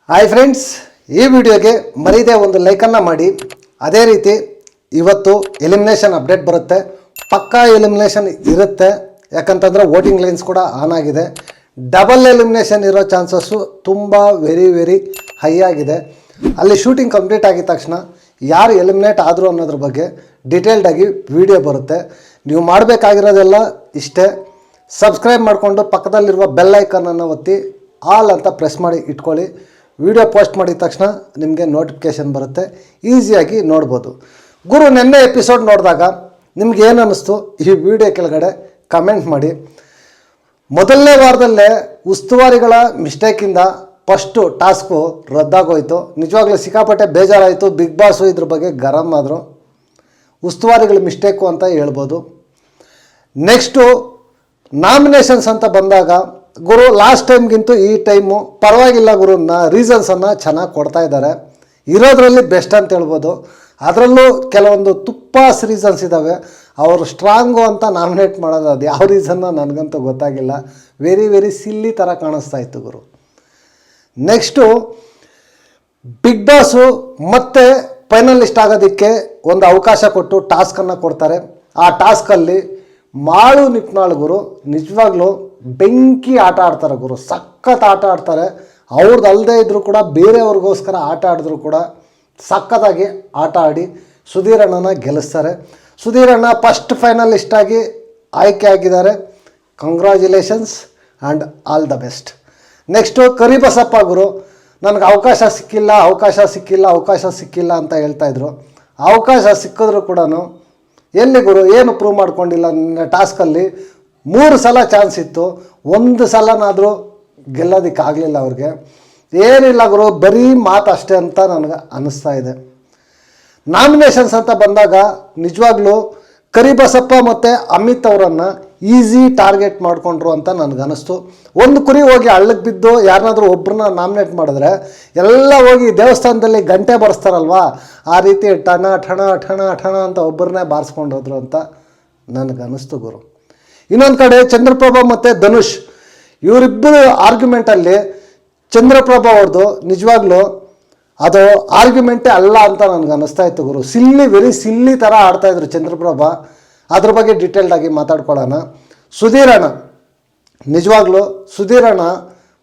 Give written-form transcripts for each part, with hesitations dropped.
Hi friends, ಈ ವಿಡಿಯೋಗೆ ಮರೀದೆ ಒಂದು ಲೈಕನ್ನು ಮಾಡಿ. ಅದೇ ರೀತಿ ಇವತ್ತು ಎಲಿಮಿನೇಷನ್ ಅಪ್ಡೇಟ್ ಬರುತ್ತೆ. ಪಕ್ಕಾ ಎಲಿಮಿನೇಷನ್ ಇರುತ್ತೆ, ಯಾಕಂತಂದರೆ ವೋಟಿಂಗ್ ಲೈನ್ಸ್ ಕೂಡ ಆನ್ ಆಗಿದೆ. ಡಬಲ್ ಎಲಿಮಿನೇಷನ್ ಇರೋ ಚಾನ್ಸಸ್ಸು ತುಂಬ ವೆರಿ ಹೈ ಆಗಿದೆ. ಅಲ್ಲಿ ಶೂಟಿಂಗ್ ಕಂಪ್ಲೀಟ್ ಆಗಿದ ತಕ್ಷಣ ಯಾರು ಎಲಿಮಿನೇಟ್ ಆದರು ಅನ್ನೋದ್ರ ಬಗ್ಗೆ ಡೀಟೇಲ್ಡಾಗಿ ವಿಡಿಯೋ ಬರುತ್ತೆ. ನೀವು ಮಾಡಬೇಕಾಗಿರೋದೆಲ್ಲ ಇಷ್ಟೇ: ಸಬ್ಸ್ಕ್ರೈಬ್ ಮಾಡಿಕೊಂಡು ಪಕ್ಕದಲ್ಲಿರುವ ಬೆಲ್ ಐಕನನ್ನು ಒತ್ತಿ ಆಲ್ ಅಂತ ಪ್ರೆಸ್ ಮಾಡಿ ಇಟ್ಕೊಳ್ಳಿ. ವಿಡಿಯೋ ಪೋಸ್ಟ್ ಮಾಡಿದ ತಕ್ಷಣ ನಿಮಗೆ ನೋಟಿಫಿಕೇಷನ್ ಬರುತ್ತೆ, ಈಸಿಯಾಗಿ ನೋಡ್ಬೋದು. ಗುರು ನೆನ್ನೆ ಎಪಿಸೋಡ್ ನೋಡಿದಾಗ ನಿಮ್ಗೆ ಏನು ಅನ್ನಿಸ್ತು ಈ ವಿಡಿಯೋ ಕೆಳಗಡೆ ಕಮೆಂಟ್ ಮಾಡಿ. ಮೊದಲನೇ ವಾರದಲ್ಲೇ ಉಸ್ತುವಾರಿಗಳ ಮಿಸ್ಟೇಕಿಂದ ಫಸ್ಟು ಟಾಸ್ಕು ರದ್ದಾಗೋಯ್ತು. ನಿಜವಾಗ್ಲೂ ಸಿಕ್ಕಾಪಟ್ಟೆ ಬೇಜಾರಾಯಿತು. ಬಿಗ್ ಬಾಸು ಇದ್ರ ಬಗ್ಗೆ ಗರಂ ಆದರು. ಉಸ್ತುವಾರಿಗಳ ಮಿಸ್ಟೇಕು ಅಂತ ಹೇಳ್ಬೋದು. ನೆಕ್ಸ್ಟು ನಾಮಿನೇಷನ್ಸ್ ಅಂತ ಬಂದಾಗ ಗುರು ಲಾಸ್ಟ್ ಟೈಮ್ಗಿಂತೂ ಈ ಟೈಮು ಪರವಾಗಿಲ್ಲ ಗುರು, ರೀಸನ್ಸನ್ನು ಚೆನ್ನಾಗಿ ಕೊಡ್ತಾ ಇದ್ದಾರೆ. ಇರೋದ್ರಲ್ಲಿ ಬೆಸ್ಟ್ ಅಂತ ಹೇಳ್ಬೋದು. ಅದರಲ್ಲೂ ಕೆಲವೊಂದು ತುಪ್ಪಾಸ್ ರೀಸನ್ಸ್ ಇದ್ದಾವೆ. ಅವರು ಸ್ಟ್ರಾಂಗು ಅಂತ ನಾಮಿನೇಟ್ ಮಾಡೋದು, ಅದು ಯಾವ ರೀಸನ್ನ ನನಗಂತೂ ಗೊತ್ತಾಗಿಲ್ಲ. ವೆರಿ ಸಿಲ್ಲಿ ಥರ ಕಾಣಿಸ್ತಾ ಇತ್ತು ಗುರು. ನೆಕ್ಸ್ಟು ಬಿಗ್ ಬಾಸು ಮತ್ತೆ ಫೈನಲಿಸ್ಟ್ ಆಗೋದಕ್ಕೆ ಒಂದು ಅವಕಾಶ ಕೊಟ್ಟು ಟಾಸ್ಕನ್ನು ಕೊಡ್ತಾರೆ. ಆ ಟಾಸ್ಕಲ್ಲಿ ಮಾಳು ನಿಪ್ನಾಳು ಗುರು ನಿಜವಾಗ್ಲೂ ಬೆಂಕಿ ಆಟ ಆಡ್ತಾರೆ ಗುರು, ಸಖತ್ ಆಟ ಆಡ್ತಾರೆ. ಅವ್ರದ್ದು ಅಲ್ಲದೆ ಇದ್ದರೂ ಕೂಡ ಬೇರೆಯವ್ರಿಗೋಸ್ಕರ ಆಟ ಆಡಿದ್ರು ಕೂಡ ಸಖತ್ತಾಗಿ ಆಟ ಆಡಿ ಸುಧೀರಣ್ಣನ ಗೆಲ್ಲಿಸ್ತಾರೆ. ಸುಧೀರಣ್ಣ ಫಸ್ಟ್ ಫೈನಲಿಸ್ಟಾಗಿ ಆಯ್ಕೆ ಆಗಿದ್ದಾರೆ. Congratulations and all the best. Next Karibasappa ಗುರು, ನನಗೆ ಅವಕಾಶ ಸಿಕ್ಕಿಲ್ಲ ಅಂತ ಹೇಳ್ತಾಯಿದ್ರು. ಅವಕಾಶ ಸಿಕ್ಕಿದ್ರು ಕೂಡ ಎಲ್ಲಿ ಗುರು, ಏನು ಪ್ರೂವ್ ಮಾಡ್ಕೊಂಡಿಲ್ಲ. ಟಾಸ್ಕಲ್ಲಿ 3 ಸಲ ಚಾನ್ಸ್ ಇತ್ತು, 1 ಸಲನಾದರೂ ಗೆಲ್ಲೋದಕ್ಕಾಗಲಿಲ್ಲ ಅವ್ರಿಗೆ. ಏನಿಲ್ಲ ಗುರು, ಬರೀ ಮಾತು ಅಷ್ಟೇ ಅಂತ ನನಗೆ ಅನ್ನಿಸ್ತಾ ಇದೆ. ನಾಮಿನೇಷನ್ಸ್ ಅಂತ ಬಂದಾಗ ನಿಜವಾಗ್ಲೂ ಕರಿಬಸಪ್ಪ ಮತ್ತು ಅಮಿತ್ ಅವರನ್ನು ಈಸಿ ಟಾರ್ಗೆಟ್ ಮಾಡಿಕೊಂಡ್ರು ಅಂತ ನನಗನ್ನಿಸ್ತು. ಒಂದು ಕುರಿ ಹೋಗಿ ಹಳ್ಳಕ್ಕೆ ಬಿದ್ದು ಯಾರನ್ನಾದ್ರೂ ಒಬ್ಬರನ್ನ ನಾಮಿನೇಟ್ ಮಾಡಿದ್ರೆ ಎಲ್ಲ ಹೋಗಿ ದೇವಸ್ಥಾನದಲ್ಲಿ ಗಂಟೆ ಬಾರಿಸ್ತಾರಲ್ವ, ಆ ರೀತಿ ಠಣ ಅಂತ ಒಬ್ಬರನ್ನೇ ಬಾರಿಸ್ಕೊಂಡೋದ್ರು ಅಂತ ನನಗನ್ನಿಸ್ತು ಗುರು. ಇನ್ನೊಂದು ಕಡೆ ಚಂದ್ರಪ್ರಭಾ ಮತ್ತು ಧನುಷ್ ಇವರಿಬ್ಬರು ಆರ್ಗ್ಯುಮೆಂಟಲ್ಲಿ ಚಂದ್ರಪ್ರಭಾ ಅವ್ರದ್ದು ನಿಜವಾಗ್ಲೂ ಅದು ಆರ್ಗ್ಯುಮೆಂಟೇ ಅಲ್ಲ ಅಂತ ನನಗೆ ಅನ್ನಿಸ್ತಾ ಇತ್ತು ಗುರು. ವೆರಿ ಸಿಲ್ಲಿ ಥರ ಆಡ್ತಾಯಿದ್ರು ಚಂದ್ರಪ್ರಭಾ. ಅದ್ರ ಬಗ್ಗೆ ಡೀಟೇಲ್ಡಾಗಿ ಮಾತಾಡ್ಕೊಳ್ಳೋಣ. ಸುಧೀರಣ್ಣ ನಿಜವಾಗ್ಲೂ ಸುಧೀರಣ್ಣ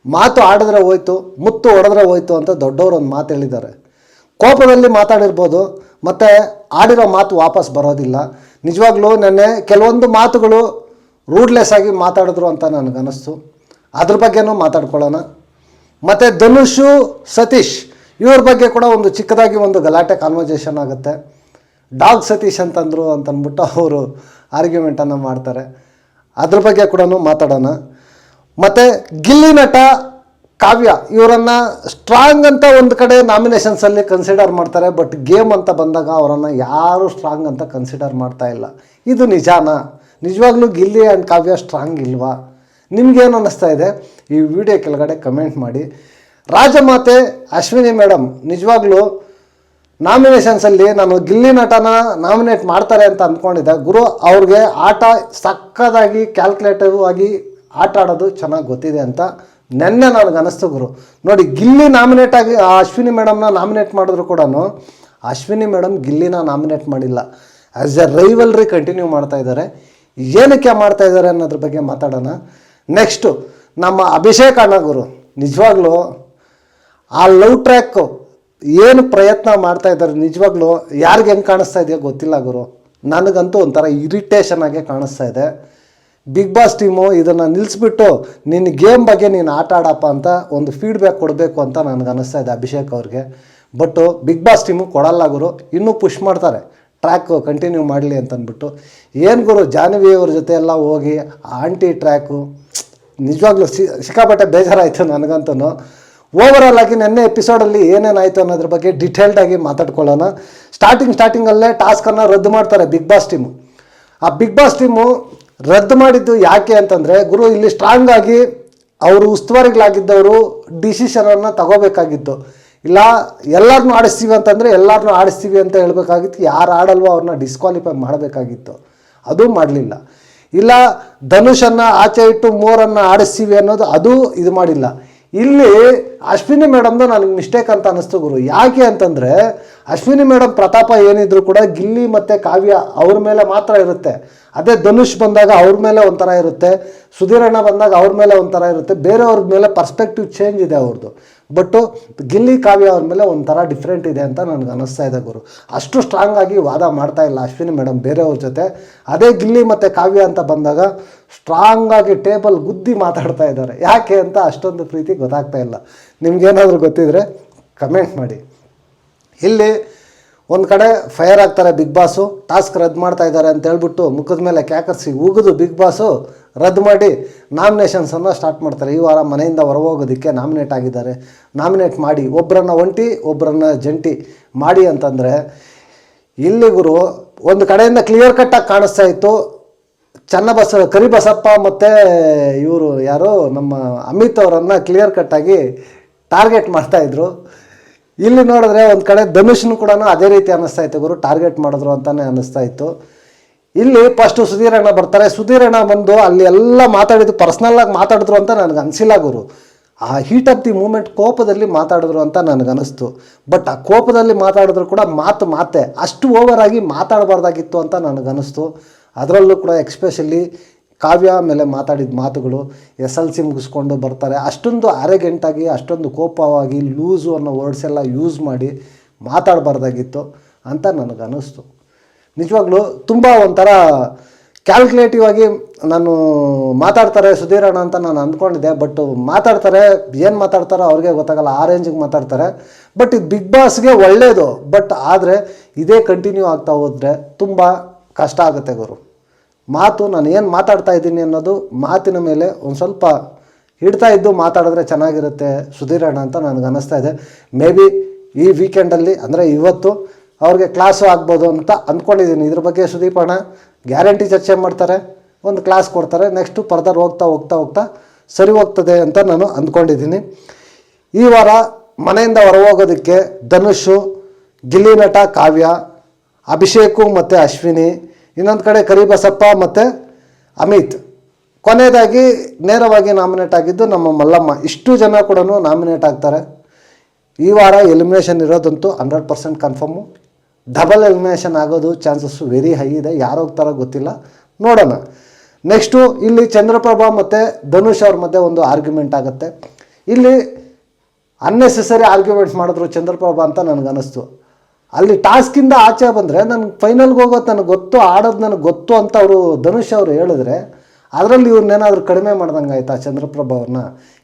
ಮಾತು ಆಡಿದ್ರೆ ಹೋಯ್ತು, ಮುತ್ತು ಹೊಡೆದ್ರೆ ಹೋಯ್ತು ಅಂತ ದೊಡ್ಡವರು ಒಂದು ಮಾತು ಹೇಳಿದ್ದಾರೆ. ಕೋಪದಲ್ಲಿ ಮಾತಾಡಿರ್ಬೋದು, ಮತ್ತು ಆಡಿರೋ ಮಾತು ವಾಪಸ್ ಬರೋದಿಲ್ಲ. ನಿಜವಾಗ್ಲೂ ನೆನ್ನೆ ಕೆಲವೊಂದು ಮಾತುಗಳು ರೂಡ್ಲೆಸ್ ಆಗಿ ಮಾತಾಡಿದ್ರು ಅಂತ ನನಗನ್ನಿಸ್ತು. ಅದ್ರ ಬಗ್ಗೆನೂ ಮಾತಾಡ್ಕೊಳ್ಳೋಣ. ಮತ್ತು ಧನುಷು ಸತೀಶ್ ಇವ್ರ ಬಗ್ಗೆ ಕೂಡ ಒಂದು ಚಿಕ್ಕದಾಗಿ ಒಂದು ಗಲಾಟೆ ಕಾನ್ವರ್ಸೇಷನ್ ಆಗುತ್ತೆ. ಡಾಗ್ ಸತೀಶ್ ಅಂತಂದರು ಅಂತಂದ್ಬಿಟ್ಟು ಅವರು ಆರ್ಗ್ಯುಮೆಂಟನ್ನು ಮಾಡ್ತಾರೆ. ಅದ್ರ ಬಗ್ಗೆ ಕೂಡ ಮಾತಾಡೋಣ. ಮತ್ತು ಗಿಲ್ಲಿ ನಟ ಕಾವ್ಯ ಇವರನ್ನು ಸ್ಟ್ರಾಂಗ್ ಅಂತ ಒಂದು ಕಡೆ ನಾಮಿನೇಷನ್ಸಲ್ಲಿ ಕನ್ಸಿಡರ್ ಮಾಡ್ತಾರೆ. ಬಟ್ ಗೇಮ್ ಅಂತ ಬಂದಾಗ ಅವರನ್ನು ಯಾರೂ ಸ್ಟ್ರಾಂಗ್ ಅಂತ ಕನ್ಸಿಡರ್ ಮಾಡ್ತಾ ಇಲ್ಲ. ಇದು ನಿಜಾನಾ? ನಿಜವಾಗ್ಲೂ ಗಿಲ್ಲಿ ಆ್ಯಂಡ್ ಕಾವ್ಯ ಸ್ಟ್ರಾಂಗ್ ಇಲ್ವಾ? ನಿಮಗೇನು ಅನ್ನಿಸ್ತಾ ಇದೆ ಈ ವಿಡಿಯೋ ಕೆಳಗಡೆ ಕಮೆಂಟ್ ಮಾಡಿ. ರಾಜಮಾತೆ ಅಶ್ವಿನಿ ಮೇಡಮ್ ನಿಜವಾಗ್ಲೂ ನಾಮಿನೇಷನ್ಸಲ್ಲಿ ನಾನು ಗಿಲ್ಲಿ ನಟನ ನಾಮಿನೇಟ್ ಮಾಡ್ತಾರೆ ಅಂತ ಅಂದ್ಕೊಂಡಿದ್ದೆ ಗುರು. ಅವ್ರಿಗೆ ಆಟ ಸಕ್ಕದಾಗಿ ಕ್ಯಾಲ್ಕುಲೇಟಿವ್ ಆಗಿ ಆಟ ಆಡೋದು ಚೆನ್ನಾಗಿ ಗೊತ್ತಿದೆ ಅಂತ ನೆನ್ನೆ ನನಗೆ ಅನ್ನಿಸ್ತು ಗುರು. ನೋಡಿ, ಗಿಲ್ಲಿ ನಾಮಿನೇಟ್ ಆಗಿ ಅಶ್ವಿನಿ ಮೇಡಮ್ನ ನಾಮಿನೇಟ್ ಮಾಡಿದ್ರು ಕೂಡ ಅಶ್ವಿನಿ ಮೇಡಮ್ ಗಿಲ್ಲಿನ ನಾಮಿನೇಟ್ ಮಾಡಿಲ್ಲ. ಆ್ಯಸ್ ಎ ರೈವಲ್ರಿ ಕಂಟಿನ್ಯೂ ಮಾಡ್ತಾ ಇದ್ದಾರೆ. ಏನಕ್ಕೆ ಮಾಡ್ತಾ ಇದ್ದಾರೆ ಅನ್ನೋದ್ರ ಬಗ್ಗೆ ಮಾತಾಡೋಣ. ನೆಕ್ಸ್ಟು ನಮ್ಮ ಅಭಿಷೇಕ್ ಅಣ್ಣ ಗುರು ನಿಜವಾಗ್ಲೂ ಆ ಲವ್ ಟ್ರ್ಯಾಕು ಏನು ಪ್ರಯತ್ನ ಮಾಡ್ತಾ ಇದ್ದಾರೆ ನಿಜವಾಗ್ಲೂ ಯಾರಿಗೆ ಹೆಂಗೆ ಕಾಣಿಸ್ತಾ ಇದೆಯೋ ಗೊತ್ತಿಲ್ಲ ಗುರು. ನನಗಂತೂ ಒಂಥರ ಇರಿಟೇಷನ್ ಆಗೇ ಕಾಣಿಸ್ತಾ ಇದೆ. ಬಿಗ್ ಬಾಸ್ ಟೀಮು ಇದನ್ನು ನಿಲ್ಲಿಸ್ಬಿಟ್ಟು ನಿನ್ನ ಗೇಮ್ ಬಗ್ಗೆ ನೀನು ಆಟ ಆಡಪ್ಪ ಅಂತ ಒಂದು ಫೀಡ್ಬ್ಯಾಕ್ ಕೊಡಬೇಕು ಅಂತ ನನಗೆ ಅನ್ನಿಸ್ತಾ ಇದೆ ಅಭಿಷೇಕ್ ಅವ್ರಿಗೆ. ಬಟ್ಟು ಬಿಗ್ ಬಾಸ್ ಟೀಮು ಕೊಡಲ್ಲ ಗುರು, ಇನ್ನೂ ಪುಷ್ ಮಾಡ್ತಾರೆ ಟ್ರ್ಯಾಕು ಕಂಟಿನ್ಯೂ ಮಾಡಲಿ ಅಂತಂದ್ಬಿಟ್ಟು. ಏನು ಗುರು, ಜಾಹ್ನವಿ ಅವ್ರ ಜೊತೆ ಎಲ್ಲ ಹೋಗಿ ಆಂಟಿ ಟ್ರ್ಯಾಕು ನಿಜವಾಗ್ಲೂ ಸಿಕ್ಕಾಪಟ್ಟೆ ಬೇಜಾರಾಯಿತು ನನಗಂತೂ. ಓವರಾಲ್ ಆಗಿ ನೆನ್ನೆ ಎಪಿಸೋಡಲ್ಲಿ ಏನೇನಾಯಿತು ಅನ್ನೋದ್ರ ಬಗ್ಗೆ ಡೀಟೇಲ್ಡಾಗಿ ಮಾತಾಡ್ಕೊಳ್ಳೋಣ. ಸ್ಟಾರ್ಟಿಂಗಲ್ಲೇ ಟಾಸ್ಕನ್ನು ರದ್ದು ಮಾಡ್ತಾರೆ ಬಿಗ್ ಬಾಸ್ ಟೀಮು. ಆ ಬಿಗ್ ಬಾಸ್ ಟೀಮು ರದ್ದು ಮಾಡಿದ್ದು ಯಾಕೆ ಅಂತಂದರೆ ಗುರು, ಇಲ್ಲಿ ಸ್ಟ್ರಾಂಗ್ ಆಗಿ ಅವರು ಉಸ್ತುವಾರಿಗಳಾಗಿದ್ದವರು ಡಿಸಿಷನನ್ನು ತಗೋಬೇಕಾಗಿತ್ತು. ಇಲ್ಲ ಎಲ್ಲರನ್ನೂ ಆಡಿಸ್ತೀವಿ ಅಂತಂದರೆ ಎಲ್ಲರನ್ನೂ ಆಡಿಸ್ತೀವಿ ಅಂತ ಹೇಳಬೇಕಾಗಿತ್ತು. ಯಾರು ಆಡಲ್ವೋ ಅವ್ರನ್ನ ಡಿಸ್ಕ್ವಾಲಿಫೈ ಮಾಡಬೇಕಾಗಿತ್ತು, ಅದು ಮಾಡಲಿಲ್ಲ. ಇಲ್ಲ ಧನುಷನ್ನು ಆಚೆ ಇಟ್ಟು 3 ಆಡಿಸ್ತೀವಿ ಅನ್ನೋದು ಅದು ಇದು ಮಾಡಿಲ್ಲ. ಇಲ್ಲಿ ಅಶ್ವಿನಿ ಮೇಡಮ್ದು ನನಗೆ ಮಿಸ್ಟೇಕ್ ಅಂತ ಅನ್ನಿಸ್ತು ಗುರು. ಯಾಕೆ ಅಂತಂದರೆ ಅಶ್ವಿನಿ ಮೇಡಮ್ ಪ್ರತಾಪ ಏನಿದ್ರು ಕೂಡ ಗಿಲ್ಲಿ ಮತ್ತು ಕಾವ್ಯ ಅವ್ರ ಮೇಲೆ ಮಾತ್ರ ಇರುತ್ತೆ. ಅದೇ ಧನುಷ್ ಬಂದಾಗ ಅವ್ರ ಮೇಲೆ ಒಂಥರ ಇರುತ್ತೆ, ಸುಧೀರಣ್ಣ ಬಂದಾಗ ಅವ್ರ ಮೇಲೆ ಒಂಥರ ಇರುತ್ತೆ, ಬೇರೆಯವ್ರ ಮೇಲೆ ಪರ್ಸ್ಪೆಕ್ಟಿವ್ ಚೇಂಜ್ ಇದೆ ಅವ್ರದ್ದು. ಬಟ್ಟು ಗಿಲ್ಲಿ ಕಾವ್ಯ ಅವ್ರ ಮೇಲೆ ಒಂಥರ ಡಿಫ್ರೆಂಟ್ ಇದೆ ಅಂತ ನನಗೆ ಅನ್ನಿಸ್ತಾ ಇದೆ ಗುರು. ಅಷ್ಟು ಸ್ಟ್ರಾಂಗ್ ಆಗಿ ವಾದ ಮಾಡ್ತಾ ಇಲ್ಲ ಅಶ್ವಿನಿ ಮೇಡಮ್ ಬೇರೆಯವ್ರ ಜೊತೆ. ಅದೇ ಗಿಲ್ಲಿ ಮತ್ತು ಕಾವ್ಯ ಅಂತ ಬಂದಾಗ ಸ್ಟ್ರಾಂಗಾಗಿ ಟೇಬಲ್ ಗುದ್ದಿ ಮಾತಾಡ್ತಾ ಇದ್ದಾರೆ. ಯಾಕೆ ಅಂತ ಅಷ್ಟೊಂದು ಪ್ರೀತಿ ಗೊತ್ತಾಗ್ತಾ ಇಲ್ಲ. ನಿಮ್ಗೇನಾದರೂ ಗೊತ್ತಿದ್ರೆ ಕಮೆಂಟ್ ಮಾಡಿ. ಇಲ್ಲಿ ಒಂದು ಕಡೆ ಫೈರ್ ಆಗ್ತಾರೆ ಬಿಗ್ ಬಾಸು, ಟಾಸ್ಕ್ ರದ್ದು ಮಾಡ್ತಾ ಇದ್ದಾರೆ ಅಂತ ಹೇಳ್ಬಿಟ್ಟು ಮುಖದ ಮೇಲೆ ಕ್ಯಾಕರ್ಸಿ ಉಗಿದು ಬಿಗ್ ಬಾಸು ರದ್ದು ಮಾಡಿ ನಾಮಿನೇಷನ್ಸನ್ನು ಸ್ಟಾರ್ಟ್ ಮಾಡ್ತಾರೆ. ಈ ವಾರ ಮನೆಯಿಂದ ಹೊರಗೋಗೋದಕ್ಕೆ ನಾಮಿನೇಟ್ ಆಗಿದ್ದಾರೆ, ನಾಮಿನೇಟ್ ಮಾಡಿ ಒಬ್ಬರನ್ನ ಒಂಟಿ ಒಬ್ಬರನ್ನ ಜಂಟಿ ಮಾಡಿ ಅಂತಂದರೆ ಇಲ್ಲಿ ಗುರು ಒಂದು ಕಡೆಯಿಂದ ಕ್ಲಿಯರ್ ಕಟ್ಟಾಗಿ ಕಾಣಿಸ್ತಾ ಇತ್ತು. ಕರಿಬಸಪ್ಪ ಮತ್ತು ಇವರು ಯಾರು ನಮ್ಮ ಅಮಿತ್ ಅವರನ್ನು ಕ್ಲಿಯರ್ ಕಟ್ಟಾಗಿ ಟಾರ್ಗೆಟ್ ಮಾಡ್ತಾಯಿದ್ರು. ಇಲ್ಲಿ ನೋಡಿದ್ರೆ ಒಂದು ಕಡೆ ಧನುಷ್ನು ಕೂಡ ಅದೇ ರೀತಿ ಅನ್ನಿಸ್ತಾ ಇತ್ತು ಗುರು, ಟಾರ್ಗೆಟ್ ಮಾಡಿದ್ರು ಅಂತಲೇ ಅನ್ನಿಸ್ತಾ ಇತ್ತು. ಇಲ್ಲಿ ಫಸ್ಟು ಸುಧೀರಣ್ಣ ಬರ್ತಾರೆ. ಸುಧೀರಣ್ಣ ಬಂದು ಅಲ್ಲಿ ಎಲ್ಲ ಮಾತಾಡಿದ್ದು ಪರ್ಸ್ನಲ್ಲಾಗಿ ಮಾತಾಡಿದ್ರು ಅಂತ ನನಗೆ ಅನಿಸಿಲ್ಲ ಗುರು. ಆ ಹೀಟ್ ಆಫ್ ದಿ ಮೂಮೆಂಟ್ ಕೋಪದಲ್ಲಿ ಮಾತಾಡಿದ್ರು ಅಂತ ನನಗನ್ನಿಸ್ತು. ಬಟ್ ಆ ಕೋಪದಲ್ಲಿ ಮಾತಾಡಿದ್ರು ಕೂಡ ಮಾತೆ ಅಷ್ಟು ಓವರಾಗಿ ಮಾತಾಡಬಾರ್ದಾಗಿತ್ತು ಅಂತ ನನಗನ್ನಿಸ್ತು. ಅದರಲ್ಲೂ ಕೂಡ ಎಕ್ಸ್ಪೆಷಲಿ ಕಾವ್ಯ ಮೇಲೆ ಮಾತಾಡಿದ ಮಾತುಗಳು SLC ಮುಗಿಸ್ಕೊಂಡು ಬರ್ತಾರೆ. ಅಷ್ಟೊಂದು ಆರೆಗೆಂಟಾಗಿ ಅಷ್ಟೊಂದು ಕೋಪವಾಗಿ ಲೂಸು ಅನ್ನೋ ವರ್ಡ್ಸ್ ಎಲ್ಲ ಯೂಸ್ ಮಾಡಿ ಮಾತಾಡಬಾರ್ದಾಗಿತ್ತು ಅಂತ ನನಗನ್ನಿಸ್ತು. ನಿಜವಾಗ್ಲೂ ತುಂಬ ಒಂಥರ ಕ್ಯಾಲ್ಕುಲೇಟಿವ್ ಆಗಿ ನಾನು ಮಾತಾಡ್ತಾರೆ ಸುಧೀರಣ್ಣ ಅಂತ ನಾನು ಅಂದ್ಕೊಂಡಿದ್ದೆ. ಬಟ್ ಮಾತಾಡ್ತಾರೆ, ಏನು ಮಾತಾಡ್ತಾರೋ ಅವ್ರಿಗೆ ಗೊತ್ತಾಗಲ್ಲ, ಆ ರೇಂಜಿಗೆ ಮಾತಾಡ್ತಾರೆ. ಬಟ್ ಇದು ಬಿಗ್ ಬಾಸ್ಗೆ ಒಳ್ಳೆಯದು. ಬಟ್ ಆದರೆ ಇದೇ ಕಂಟಿನ್ಯೂ ಆಗ್ತಾ ಹೋದರೆ ತುಂಬ ಕಷ್ಟ ಆಗುತ್ತೆ ಗುರು. ಮಾತು ನಾನು ಏನು ಮಾತಾಡ್ತಾ ಇದ್ದೀನಿ ಅನ್ನೋದು ಮಾತಿನ ಮೇಲೆ ಒಂದು ಸ್ವಲ್ಪ ಹಿಡ್ತಾ ಇದ್ದು ಮಾತಾಡಿದ್ರೆ ಚೆನ್ನಾಗಿರುತ್ತೆ ಸುಧೀರಣ್ಣ ಅಂತ ನನಗೆ ಅನ್ನಿಸ್ತಾ ಇದೆ. ಮೇ ಬಿ ಈ ವೀಕೆಂಡಲ್ಲಿ ಅಂದರೆ ಇವತ್ತು ಅವ್ರಿಗೆ ಕ್ಲಾಸು ಆಗ್ಬೋದು ಅಂತ ಅಂದ್ಕೊಂಡಿದ್ದೀನಿ. ಇದ್ರ ಬಗ್ಗೆ ಸುದೀಪ್ ಅಣ್ಣ ಗ್ಯಾರಂಟಿ ಚರ್ಚೆ ಮಾಡ್ತಾರೆ, ಒಂದು ಕ್ಲಾಸ್ ಕೊಡ್ತಾರೆ. ನೆಕ್ಸ್ಟು ಫರ್ದರ್ ಹೋಗ್ತಾ ಸರಿ ಹೋಗ್ತದೆ ಅಂತ ನಾನು ಅಂದ್ಕೊಂಡಿದ್ದೀನಿ. ಈ ವಾರ ಮನೆಯಿಂದ ಹೊರಗೋಗೋದಕ್ಕೆ ಧನುಷು, ಗಿಲ್ಲಿ ನಟ ಕಾವ್ಯ, ಅಭಿಷೇಕು ಮತ್ತು ಅಶ್ವಿನಿ, ಇನ್ನೊಂದು ಕಡೆ ಕರಿಬಸಪ್ಪ ಮತ್ತು ಅಮಿತ್, ಕೊನೆಯದಾಗಿ ನೇರವಾಗಿ ನಾಮಿನೇಟ್ ಆಗಿದ್ದು ನಮ್ಮ ಮಲ್ಲಮ್ಮ. ಇಷ್ಟು ಜನ ಕೂಡ ನಾಮಿನೇಟ್ ಆಗ್ತಾರೆ. ಈ ವಾರ ಎಲಿಮಿನೇಷನ್ ಇರೋದಂತೂ 100% ಕನ್ಫರ್ಮು. ಡಬಲ್ ಎಲಿಮಿನೇಷನ್ ಆಗೋದು ಚಾನ್ಸಸ್ಸು ವೆರಿ ಹೈ ಇದೆ. ಯಾರು ಹೋಗ್ತಾರೋ ಗೊತ್ತಿಲ್ಲ, ನೋಡೋಣ. ನೆಕ್ಸ್ಟು ಇಲ್ಲಿ ಚಂದ್ರಪ್ರಭಾ ಮತ್ತು ಧನುಷ್ ಅವ್ರ ಮಧ್ಯೆ ಒಂದು ಆರ್ಗ್ಯುಮೆಂಟ್ ಆಗುತ್ತೆ. ಇಲ್ಲಿ ಅನ್ನೆಸೆಸರಿ ಆರ್ಗ್ಯುಮೆಂಟ್ಸ್ ಮಾಡಿದ್ರು ಚಂದ್ರಪ್ರಭಾ ಅಂತ ನನಗನ್ನಿಸ್ತು. ಅಲ್ಲಿ ಟಾಸ್ಕಿಂದ ಆಚೆ ಬಂದರೆ ನನಗೆ ಫೈನಲ್ಗೆ ಹೋಗೋದು ನನಗೆ ಗೊತ್ತು, ಆಡೋದು ನನಗೆ ಗೊತ್ತು ಅಂತ ಅವರು ಧನುಷ್ ಅವರು ಹೇಳಿದ್ರೆ ಅದರಲ್ಲಿ ಇವ್ರನ್ನೇನಾದರೂ ಕಡಿಮೆ ಮಾಡ್ದಂಗೆ ಆಯಿತಾ ಚಂದ್ರಪ್ರಭಾ ಅವ್ರನ್ನ?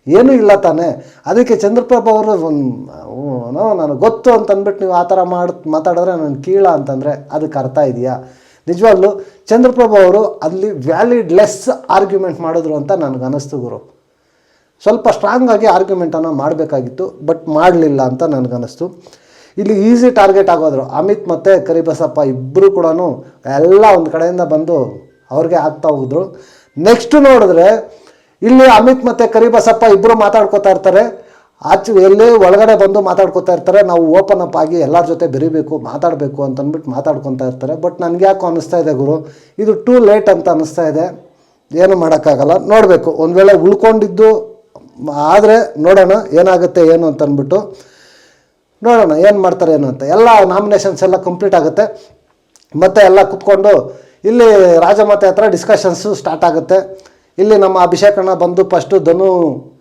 ಏನೂ ಇಲ್ಲ ತಾನೇ. ಅದಕ್ಕೆ ಚಂದ್ರಪ್ರಭಾ ಅವರು ನನಗೆ ಗೊತ್ತು ಅಂತ ಅಂದ್ಬಿಟ್ಟು ನೀವು ಆ ಥರ ಮಾತಾಡಿದ್ರೆ ನಾನು ಕೀಳ ಅಂತಂದರೆ ಅದಕ್ಕೆ ಅರ್ಥ ಇದೆಯಾ? ನಿಜವಾಗ್ಲೂ ಚಂದ್ರಪ್ರಭಾ ಅವರು ಅಲ್ಲಿ ವ್ಯಾಲಿಡ್ ಲೆಸ್ ಆರ್ಗ್ಯುಮೆಂಟ್ ಮಾಡಿದ್ರು ಅಂತ ನನಗೆ ಅನ್ನಿಸ್ತು ಗುರು. ಸ್ವಲ್ಪ ಸ್ಟ್ರಾಂಗಾಗಿ ಆರ್ಗ್ಯುಮೆಂಟನ್ನು ಮಾಡಬೇಕಾಗಿತ್ತು, ಬಟ್ ಮಾಡಲಿಲ್ಲ ಅಂತ ನನಗನ್ನಿಸ್ತು. ಇಲ್ಲಿ ಈಸಿ ಟಾರ್ಗೆಟ್ ಆಗೋದ್ರು ಅಮಿತ್ ಮತ್ತು ಕರಿಬಸಪ್ಪ ಇಬ್ಬರು ಕೂಡ ಎಲ್ಲ ಒಂದು ಕಡೆಯಿಂದ ಬಂದು ಅವ್ರಿಗೆ ಆಗ್ತಾ ಹೋಗಿದ್ರು. ನೆಕ್ಸ್ಟ್ ನೋಡಿದ್ರೆ ಇಲ್ಲಿ ಅಮಿತ್ ಮತ್ತು ಕರಿಬಸಪ್ಪ ಇಬ್ಬರು ಮಾತಾಡ್ಕೋತಾ ಇರ್ತಾರೆ. ಎಲ್ಲಿ ಒಳಗಡೆ ಬಂದು ಮಾತಾಡ್ಕೋತಾ ಇರ್ತಾರೆ. ನಾವು ಓಪನ್ ಅಪ್ ಆಗಿ ಎಲ್ಲರ ಜೊತೆ ಬೆರಿಬೇಕು, ಮಾತಾಡಬೇಕು ಅಂತಂದ್ಬಿಟ್ಟು ಮಾತಾಡ್ಕೊತಾ ಇರ್ತಾರೆ. ಬಟ್ ನನಗೆ ಯಾಕೋ ಅನ್ನಿಸ್ತಾ ಇದೆ ಗುರು, ಇದು ಟೂ ಲೇಟ್ ಅಂತ ಅನ್ನಿಸ್ತಾ ಇದೆ. ಏನು ಮಾಡೋಕ್ಕಾಗಲ್ಲ, ನೋಡಬೇಕು. ಒಂದು ವೇಳೆ ಉಳ್ಕೊಂಡಿದ್ದು ಆದರೆ ನೋಡೋಣ ಏನಾಗುತ್ತೆ ಏನು ಅಂತಂದ್ಬಿಟ್ಟು ನೋಡೋಣ ಏನು ಮಾಡ್ತಾರೆ ಏನು ಅಂತ. ಎಲ್ಲ ನಾಮಿನೇಷನ್ಸ್ ಎಲ್ಲ ಕಂಪ್ಲೀಟ್ ಆಗುತ್ತೆ. ಮತ್ತು ಎಲ್ಲ ಕುತ್ಕೊಂಡು ಇಲ್ಲಿ ರಾಜಮಾತೆ ಹತ್ರ ಡಿಸ್ಕಷನ್ಸು ಸ್ಟಾರ್ಟ್ ಆಗುತ್ತೆ. ಇಲ್ಲಿ ನಮ್ಮ ಅಭಿಷೇಕಣ್ಣ ಬಂದು ಫಸ್ಟು ಧನು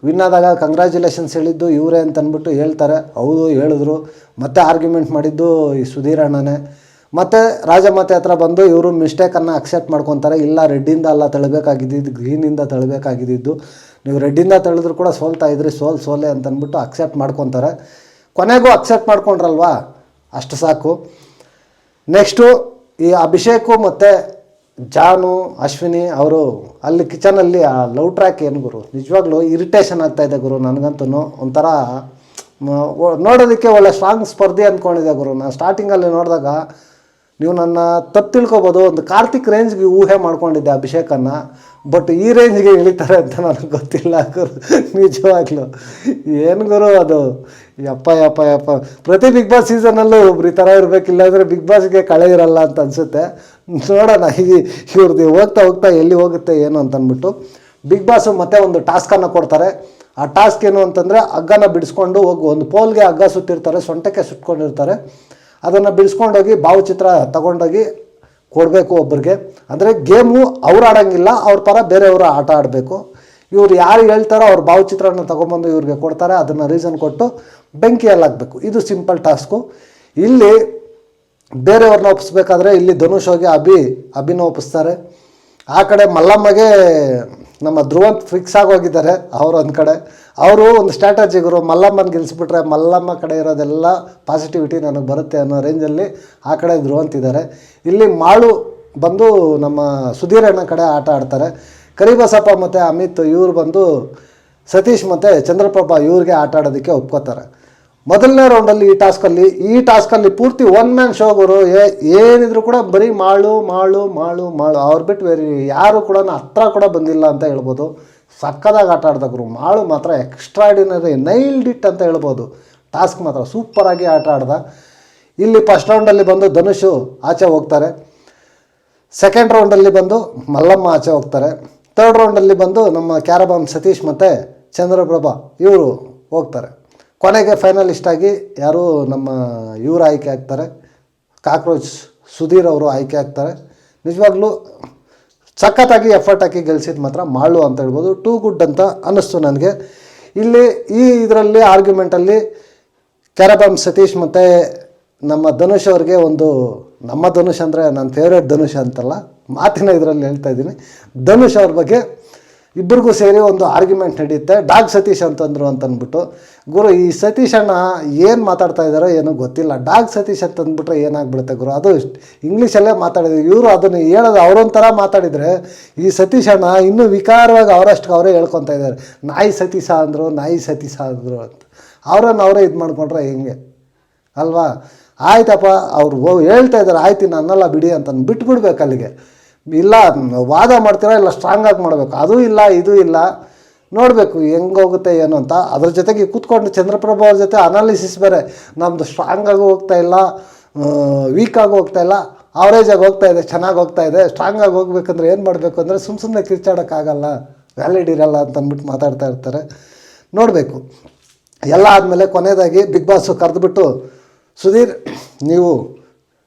ವಿನ್ ಆದಾಗ ಕಂಗ್ರ್ಯಾಚುಲೇಷನ್ಸ್ ಹೇಳಿದ್ದು ಇವರೇ ಅಂತ ಅಂದ್ಬಿಟ್ಟು ಹೇಳ್ತಾರೆ. ಹೌದು ಹೇಳಿದ್ರು. ಮತ್ತೆ ಆರ್ಗ್ಯುಮೆಂಟ್ ಮಾಡಿದ್ದು ಈ ಸುಧೀರಣ್ಣನೇ. ಮತ್ತು ರಾಜಮಾತೆ ಹತ್ರ ಬಂದು ಇವರು ಮಿಸ್ಟೇಕನ್ನು ಅಕ್ಸೆಪ್ಟ್ ಮಾಡ್ಕೊತಾರೆ. ಇಲ್ಲ ರೆಡ್ಡಿಂದ ಅಲ್ಲ ತಳ್ಳಬೇಕಾಗಿದ್ದು, ಗ್ರೀನಿಂದ ತಳ್ಳಬೇಕಾಗಿದ್ದು, ನೀವು ರೆಡ್ಡಿಂದ ತಳೆದ್ರು ಕೂಡ ಸೋಲ್ತಾ ಇದ್ರಿ, ಸೋಲೆ ಅಂತಂದ್ಬಿಟ್ಟು ಅಕ್ಸೆಪ್ಟ್ ಮಾಡ್ಕೊತಾರೆ. ಕೊನೆಗೂ ಅಕ್ಸೆಪ್ಟ್ ಮಾಡ್ಕೊಂಡ್ರಲ್ವಾ, ಅಷ್ಟು ಸಾಕು. ನೆಕ್ಸ್ಟು ಈ ಅಭಿಷೇಕು ಮತ್ತು ಜಾನು ಅಶ್ವಿನಿ ಅವರು ಅಲ್ಲಿ ಕಿಚನಲ್ಲಿ ಆ ಲವ್ ಟ್ರ್ಯಾಕ್ ಏನು ಗುರು, ನಿಜವಾಗ್ಲೂ ಇರಿಟೇಷನ್ ಆಗ್ತಾಯಿದೆ ಗುರು. ನನಗಂತೂ ಒಂಥರ ನೋಡೋದಕ್ಕೆ ಒಳ್ಳೆ ಸ್ಟ್ರಾಂಗ್ ಸ್ಪರ್ಧೆ ಅಂದ್ಕೊಂಡಿದ್ದೆ ಗುರು. ನಾನು ಸ್ಟಾರ್ಟಿಂಗಲ್ಲಿ ನೋಡಿದಾಗ ನೀವು ನನ್ನ ತಪ್ಪು ತಿಳ್ಕೊಬೋದು, ಒಂದು ಕಾರ್ತಿಕ್ ರೇಂಜ್ಗೆ ಊಹೆ ಮಾಡ್ಕೊಂಡಿದ್ದೆ ಅಭಿಷೇಕನ್ನು. ಬಟ್ ಈ ರೇಂಜ್ಗೆ ಇಳಿತಾರೆ ಅಂತ ನನಗೆ ಗೊತ್ತಿಲ್ಲ ಗುರು, ನಿಜವಾಗ್ಲೂ. ಏನು ಗುರು ಅದು, ಯಪ್ಪ ಪ್ರತಿ ಬಿಗ್ ಬಾಸ್ ಸೀಸನಲ್ಲೂ ಒಬ್ರು ಈ ಥರ ಇರಬೇಕಿಲ್ಲ ಅಂದರೆ ಬಿಗ್ ಬಾಸ್ಗೆ ಕಳೆ ಇರಲ್ಲ ಅಂತ ಅನಿಸುತ್ತೆ. ನೋಡೋಣ ಇವ್ರದ್ದು ಹೋಗ್ತಾ ಎಲ್ಲಿ ಹೋಗುತ್ತೆ ಏನು ಅಂತಂದ್ಬಿಟ್ಟು. ಬಿಗ್ ಬಾಸು ಮತ್ತೆ ಒಂದು ಟಾಸ್ಕನ್ನು ಕೊಡ್ತಾರೆ. ಆ ಟಾಸ್ಕ್ ಏನು ಅಂತಂದರೆ ಹಗ್ಗನ ಬಿಡಿಸ್ಕೊಂಡು ಹೋಗಿ ಒಂದು ಪೋಲ್ಗೆ ಹಗ್ಗ ಸುತ್ತಿರ್ತಾರೆ, ಸೊಂಟಕ್ಕೆ ಸುಟ್ಕೊಂಡಿರ್ತಾರೆ, ಅದನ್ನು ಬಿಡಿಸ್ಕೊಂಡೋಗಿ ಭಾವಚಿತ್ರ ತಗೊಂಡೋಗಿ ಕೊಡಬೇಕು ಒಬ್ಬರಿಗೆ. ಅಂದರೆ ಗೇಮು ಅವ್ರು ಆಡೋಂಗಿಲ್ಲ, ಅವ್ರ ಪರ ಬೇರೆಯವರು ಆಟ ಆಡಬೇಕು. ಇವ್ರು ಯಾರು ಹೇಳ್ತಾರೋ ಅವ್ರ ಭಾವಚಿತ್ರನ ತೊಗೊಂಬಂದು ಇವ್ರಿಗೆ ಕೊಡ್ತಾರೆ, ಅದನ್ನು ರೀಸನ್ ಕೊಟ್ಟು ಬೆಂಕಿಯಲ್ಲಿ ಹಾಕಬೇಕು. ಇದು ಸಿಂಪಲ್ ಟಾಸ್ಕು. ಇಲ್ಲಿ ಬೇರೆಯವ್ರನ್ನ ಒಪ್ಪಿಸ್ಬೇಕಾದ್ರೆ ಇಲ್ಲಿ ಧನುಷ್ ಹೋಗಿ ಅಭಿನ ಒಪ್ಪಿಸ್ತಾರೆ. ಆ ಕಡೆ ಮಲ್ಲಮ್ಮಗೆ ನಮ್ಮ ಧ್ರುವಂತ್ ಫಿಕ್ಸ್ ಆಗೋಗಿದ್ದಾರೆ. ಅವರು ಒಂದು ಕಡೆ ಅವರು ಒಂದು ಸ್ಟ್ರಾಟಜಿಗರು, ಮಲ್ಲಮ್ಮನ ಗೆಲ್ಲಿಸ್ಬಿಟ್ರೆ ಮಲ್ಲಮ್ಮ ಕಡೆ ಇರೋದೆಲ್ಲ ಪಾಸಿಟಿವಿಟಿ ನನಗೆ ಬರುತ್ತೆ ಅನ್ನೋ ರೇಂಜಲ್ಲಿ ಆ ಕಡೆ ಧ್ರುವಂತ್ ಇದ್ದಾರೆ. ಇಲ್ಲಿ ಮಾಳು ಬಂದು ನಮ್ಮ ಸುಧೀರಣ್ಣ ಕಡೆ ಆಟ ಆಡ್ತಾರೆ. ಕರಿಬಸಪ್ಪ ಮತ್ತು ಅಮಿತ್ ಇವ್ರು ಬಂದು ಸತೀಶ್ ಮತ್ತು ಚಂದ್ರಪ್ರಭಾ ಇವ್ರಿಗೆ ಆಟ ಆಡೋದಕ್ಕೆ ಒಪ್ಕೋತಾರೆ. ಮೊದಲನೇ ರೌಂಡಲ್ಲಿ ಈ ಟಾಸ್ಕಲ್ಲಿ ಪೂರ್ತಿ ಒನ್ ಮ್ಯಾನ್ ಶೋಗರು. ಏನಿದ್ರು ಕೂಡ ಬರೀ ಮಾಳು ಮಾಳು ಮಾಳು ಮಾಳು, ಅವ್ರು ಬಿಟ್ಟು ಬೇರೆ ಯಾರು ಕೂಡ ಹತ್ರ ಕೂಡ ಬಂದಿಲ್ಲ ಅಂತ ಹೇಳ್ಬೋದು. ಸಕ್ಕದಾಗಿ ಆಟ ಆಡ್ದಕ್ರು. ಮಾಳು ಮಾತ್ರ ಎಕ್ಸ್ಟ್ರಾಡಿನರಿ, ನೈಲ್ಡ್ ಇಟ್ ಅಂತ ಹೇಳ್ಬೋದು. ಟಾಸ್ಕ್ ಮಾತ್ರ ಸೂಪರಾಗಿ ಆಟ ಆಡ್ದ. ಇಲ್ಲಿ ಫಸ್ಟ್ ರೌಂಡಲ್ಲಿ ಬಂದು ಧನುಷು ಆಚೆ ಹೋಗ್ತಾರೆ. ಸೆಕೆಂಡ್ ರೌಂಡಲ್ಲಿ ಬಂದು ಮಲ್ಲಮ್ಮ ಆಚೆ ಹೋಗ್ತಾರೆ. ಥರ್ಡ್ ರೌಂಡಲ್ಲಿ ಬಂದು ನಮ್ಮ ಕ್ಯಾರಬಾಮ್ ಸತೀಶ್ ಮತ್ತು ಚಂದ್ರಪ್ರಭಾ ಇವರು ಹೋಗ್ತಾರೆ. ಕೊನೆಗೆ ಫೈನಲಿಸ್ಟ್ ಆಗಿ ಯಾರು ನಮ್ಮ ಇವರು ಆಯ್ಕೆ ಆಗ್ತಾರೆ, ಕಾಕ್ರೋಚ್ ಸುಧೀರ್ ಅವರು ಆಯ್ಕೆ ಆಗ್ತಾರೆ. ನಿಜವಾಗ್ಲೂ ಸಖತ್ತಾಗಿ ಎಫರ್ಟ್ ಹಾಕಿ ಗೆಲ್ಸಿದ್ದು ಮಾತ್ರ ಮಾಳು ಅಂತ ಹೇಳ್ಬೋದು. ಟೂ ಗುಡ್ ಅಂತ ಅನ್ನಿಸ್ತು ನನಗೆ. ಇಲ್ಲಿ ಇದರಲ್ಲಿ ಆರ್ಗ್ಯುಮೆಂಟಲ್ಲಿ ಕ್ಯಾರಬಾಮ್ ಸತೀಶ್ ಮತ್ತು ನಮ್ಮ ಧನುಷ್ ಅವ್ರಿಗೆ ನಮ್ಮ ಧನುಷ್ ಅಂದರೆ ನನ್ನ ಫೇವ್ರೇಟ್ ಧನುಷ್ ಅಂತಲ್ಲ, ಮಾತಿನ ಇದರಲ್ಲಿ ಹೇಳ್ತಾ ಇದ್ದೀನಿ. ಧನುಷ್ ಅವ್ರ ಬಗ್ಗೆ ಇಬ್ಬರಿಗೂ ಸೇರಿ ಒಂದು ಆರ್ಗ್ಯುಮೆಂಟ್ ನಡೆಯುತ್ತೆ. ಡಾಗ್ ಸತೀಶ್ ಅಂತಂದರು ಅಂತಂದ್ಬಿಟ್ಟು. ಗುರು, ಈ ಸತೀಶ್ ಅಣ್ಣ ಏನು ಮಾತಾಡ್ತಾ ಇದ್ದಾರೋ ಏನೋ ಗೊತ್ತಿಲ್ಲ. ಡಾಗ್ ಸತೀಶ್ ಅಂತಂದ್ಬಿಟ್ರೆ ಏನಾಗ್ಬಿಡುತ್ತೆ ಗುರು, ಅದು ಇಂಗ್ಲೀಷಲ್ಲೇ ಮಾತಾಡಿದ್ರು. ಇವರು ಅದನ್ನು ಹೇಳೋದು ಅವರೊಂಥರ ಮಾತಾಡಿದರೆ, ಈ ಸತೀಶ್ ಅಣ್ಣ ಇನ್ನೂ ವಿಕಾರವಾಗಿ ಅವರೇ ಹೇಳ್ಕೊತಾ ಇದ್ದಾರೆ. ನಾಯಿ ಸತೀಶ ಅಂದರು ಅಂತ. ಅವರೇ ಇದು ಮಾಡ್ಕೊಂಡ್ರೆ ಹೆಂಗೆ ಅಲ್ವಾ? ಆಯ್ತಪ್ಪ, ಅವ್ರು ಹೇಳ್ತಾ ಇದ್ದಾರೆ, ಆಯ್ತು ಇನ್ನು ಅನ್ನಲ್ಲ ಬಿಡಿ ಅಂತಂದು ಬಿಟ್ಬಿಡ್ಬೇಕು ಅಲ್ಲಿಗೆ. ಇಲ್ಲ ವಾದ ಮಾಡ್ತೀರಾ, ಇಲ್ಲ ಸ್ಟ್ರಾಂಗಾಗಿ ಮಾಡಬೇಕು, ಅದೂ ಇಲ್ಲ ಇದೂ ಇಲ್ಲ, ನೋಡಬೇಕು ಹೆಂಗೋಗುತ್ತೆ ಏನು ಅಂತ. ಅದ್ರ ಜೊತೆಗೆ ಕೂತ್ಕೊಂಡು ಚಂದ್ರಪ್ರಭಾ ಅವ್ರ ಜೊತೆ ಅನಾಲಿಸಿಸ್ ಬೇರೆ. ನಮ್ಮದು ಸ್ಟ್ರಾಂಗಾಗಿ ಹೋಗ್ತಾ ಇಲ್ಲ, ವೀಕಾಗಿ ಹೋಗ್ತಾ ಇಲ್ಲ, ಅವರೇಜಾಗಿ ಹೋಗ್ತಾ ಇದೆ, ಚೆನ್ನಾಗಿ ಹೋಗ್ತಾ ಇದೆ. ಸ್ಟ್ರಾಂಗಾಗಿ ಹೋಗ್ಬೇಕಂದ್ರೆ ಏನು ಮಾಡಬೇಕು ಅಂದರೆ ಸುಮ್ಮನೆ ಕಿರ್ಚಾಡೋಕ್ಕಾಗಲ್ಲ, ವ್ಯಾಲಿಡ್ ಇರಲ್ಲ ಅಂತಂದ್ಬಿಟ್ಟು ಮಾತಾಡ್ತಾ ಇರ್ತಾರೆ. ನೋಡಬೇಕು. ಎಲ್ಲ ಆದಮೇಲೆ ಕೊನೆಯದಾಗಿ ಬಿಗ್ ಬಾಸು ಕರೆದುಬಿಟ್ಟು, ಸುಧೀರ್ ನೀವು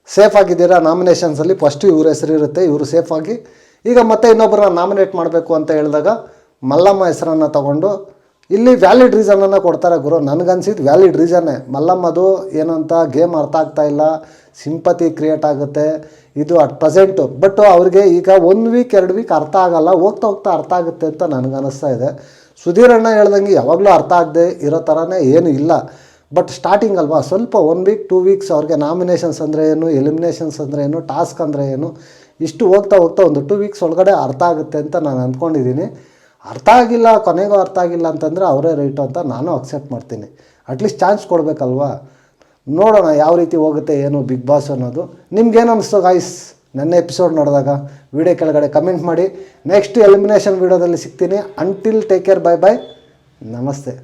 ಸೇಫ್ ಆಗಿದ್ದೀರಾ ನಾಮಿನೇಷನ್ಸಲ್ಲಿ, ಫಸ್ಟು ಇವ್ರ ಹೆಸರು ಇರುತ್ತೆ, ಇವರು ಸೇಫಾಗಿ ಈಗ ಮತ್ತೆ ಇನ್ನೊಬ್ಬರನ್ನ ನಾಮಿನೇಟ್ ಮಾಡಬೇಕು ಅಂತ ಹೇಳಿದಾಗ ಮಲ್ಲಮ್ಮ ಹೆಸರನ್ನು ತಗೊಂಡು ಇಲ್ಲಿ ವ್ಯಾಲಿಡ್ ರೀಸನನ್ನು ಕೊಡ್ತಾರೆ ಗುರು. ನನಗನ್ಸಿದ್ದು ವ್ಯಾಲಿಡ್ ರೀಸನ್ನೇ. ಮಲ್ಲಮ್ಮದು ಏನಂತ ಗೇಮ್ ಅರ್ಥ ಆಗ್ತಾ ಇಲ್ಲ, ಸಿಂಪತಿ ಕ್ರಿಯೇಟ್ ಆಗುತ್ತೆ ಇದು ಅಟ್ ಪ್ರೆಸೆಂಟು. ಬಟ್ ಅವ್ರಿಗೆ ಈಗ 1 ವೀಕ್ 2 ವೀಕ್ ಅರ್ಥ ಆಗೋಲ್ಲ, ಹೋಗ್ತಾ ಅರ್ಥ ಆಗುತ್ತೆ ಅಂತ ನನಗನ್ನಿಸ್ತಾ ಇದೆ. ಸುಧೀರಣ್ಣ ಹೇಳ್ದಂಗೆ ಯಾವಾಗಲೂ ಅರ್ಥ ಆಗದೆ ಇರೋ ಥರನೇ ಏನೂ ಇಲ್ಲ. ಬಟ್ ಸ್ಟಾರ್ಟಿಂಗ್ ಅಲ್ವಾ, ಸ್ವಲ್ಪ 1 ವೀಕ್ 2 ವೀಕ್ಸ್ ಅವ್ರಿಗೆ ನಾಮಿನೇಷನ್ಸ್ ಅಂದರೆ ಏನು, ಎಲಿಮಿನೇಷನ್ಸ್ ಅಂದರೆ ಏನು, ಟಾಸ್ಕ್ ಅಂದರೆ ಏನು, ಇಷ್ಟು ಹೋಗ್ತಾ ಒಂದು 2 ವೀಕ್ಸ್ ಒಳಗಡೆ ಅರ್ಥ ಆಗುತ್ತೆ ಅಂತ ನಾನು ಅಂದ್ಕೊಂಡಿದ್ದೀನಿ. ಅರ್ಥ ಆಗಿಲ್ಲ, ಕೊನೆಗೂ ಅರ್ಥ ಆಗಿಲ್ಲ ಅಂತಂದರೆ ಅವರೇ ರೈಟು ಅಂತ ನಾನು ಅಕ್ಸೆಪ್ಟ್ ಮಾಡ್ತೀನಿ. ಅಟ್ಲೀಸ್ಟ್ ಚಾನ್ಸ್ ಕೊಡಬೇಕಲ್ವಾ. ನೋಡೋಣ ಯಾವ ರೀತಿ ಹೋಗುತ್ತೆ ಏನು ಬಿಗ್ ಬಾಸ್ ಅನ್ನೋದು. ನಿಮ್ಗೇನು ಅನ್ನಿಸ್ತು ಗಾಯ್ಸ್ ನನ್ನ ಎಪಿಸೋಡ್ ನೋಡಿದಾಗ? ವಿಡಿಯೋ ಕೆಳಗಡೆ ಕಮೆಂಟ್ ಮಾಡಿ. ನೆಕ್ಸ್ಟ್ ಎಲಿಮಿನೇಷನ್ ವೀಡಿಯೋದಲ್ಲಿ ಸಿಗ್ತೀನಿ. ಅಂಟಿಲ್ ಟೇಕ್ ಕೇರ್, ಬೈ ನಮಸ್ತೆ.